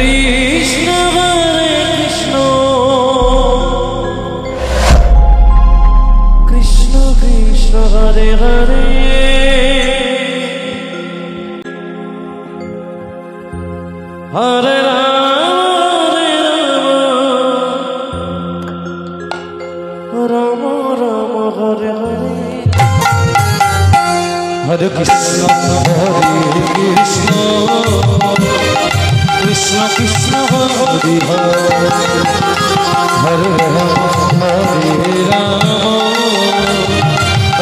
Krishna Krishna Krishna Hare Hare Hare Ram Ram Ram Hare Hare Hare Krishna Hare Krishna Krishna Krishna Hare Hare Hare Ram Hare Ram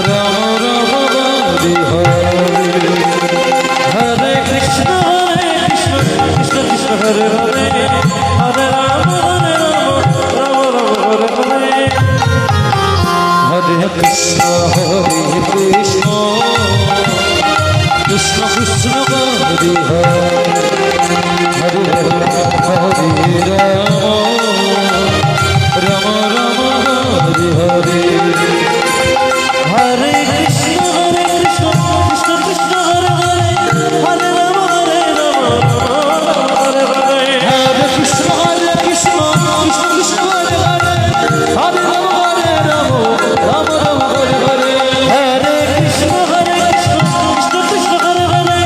Ram Ram Hare Hare Hare Krishna Krishna Krishna Hare Hare Hare Ram Ram Ram Hare Hare Hare Krishna Hare Krishna Krishna Krishna Hare Hare Hare Hare Ram Ram Ram Hare Hare Hare Krishna Krishna Krishna Hare Hare Hare Ram Hare Hare Hare Krishna Krishna Krishna Hare Hare Hare Ram Ram Ram Hare Hare Hare Krishna Krishna Krishna Hare Hare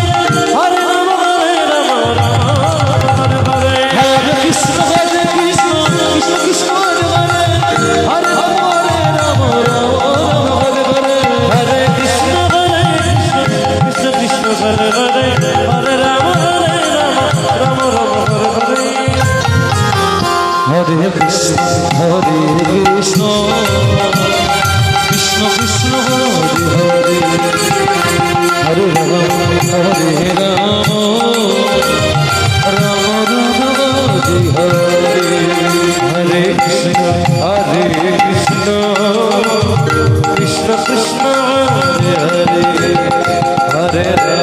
Hare Ram Ram Hare Hare Hare Krishna Krishna Krishna Krishna Hare Hare Hare Ram Ram Ram Hare Hare Hare Krishna Krishna Krishna Hare Hare Hare Ram Ram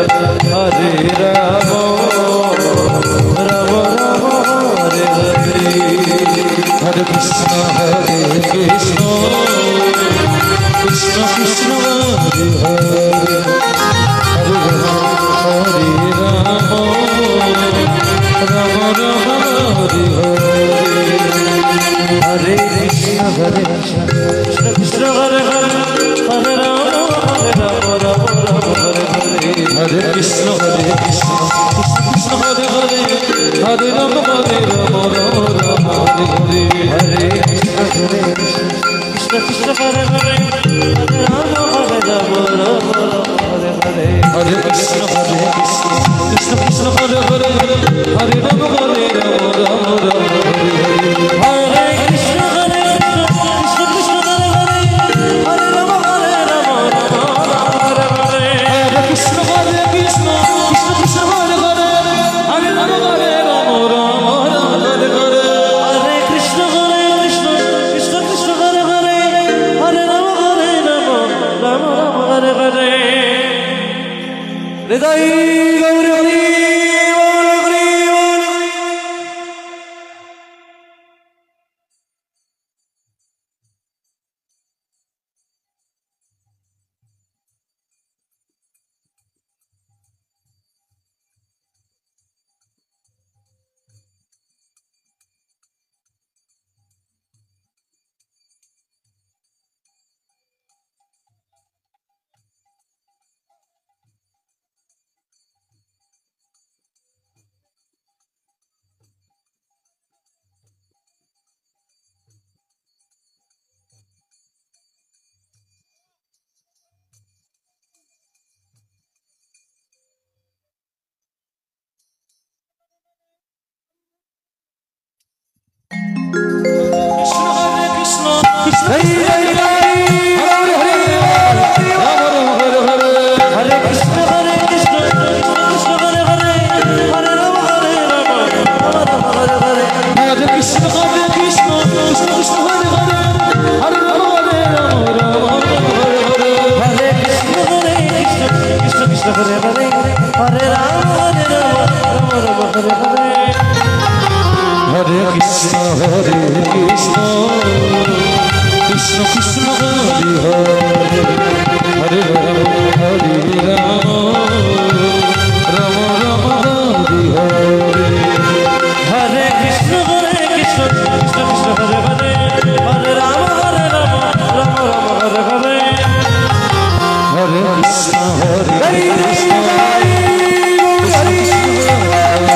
Ram Hare Hare Hare Krishna Krishna Krishna Krishna Hare Hare Hare Ram Ram Ram Hare Hare Hare Krishna Krishna Krishna Hare Hare Hare Ram Ram Ram Hare Hare Hare Krishna Krishna Krishna Krishna Hare Hare Hare Ram Ram Ram Hare Hare Hare Krishna Krishna Krishna Hare Hare Hare Ram Ram Ram Hare Hare Hare Krishna Krishna Krishna Hare Hare Hare Ram Ram Ram Hare Hare Hare Krishna Krishna Krishna Hare Hare Hare Ram Ram Ram Hare Hare Hare Krishna Krishna Krishna Hare Hare Hare Ram Ram Ram Ram Hare Hare Hare Krishna Krishna Krishna Hare Hare Hare Ram Ram Hare Hare Hare Krishna Krishna Krishna Hare Hare Hare Ram Ram Hare Hare Hare Krishna Krishna Krishna Krishna Hare Hare Hare Ram Ram Hare Hare Hridoy Gauri Hari Hare Krishna, Krishna Krishna,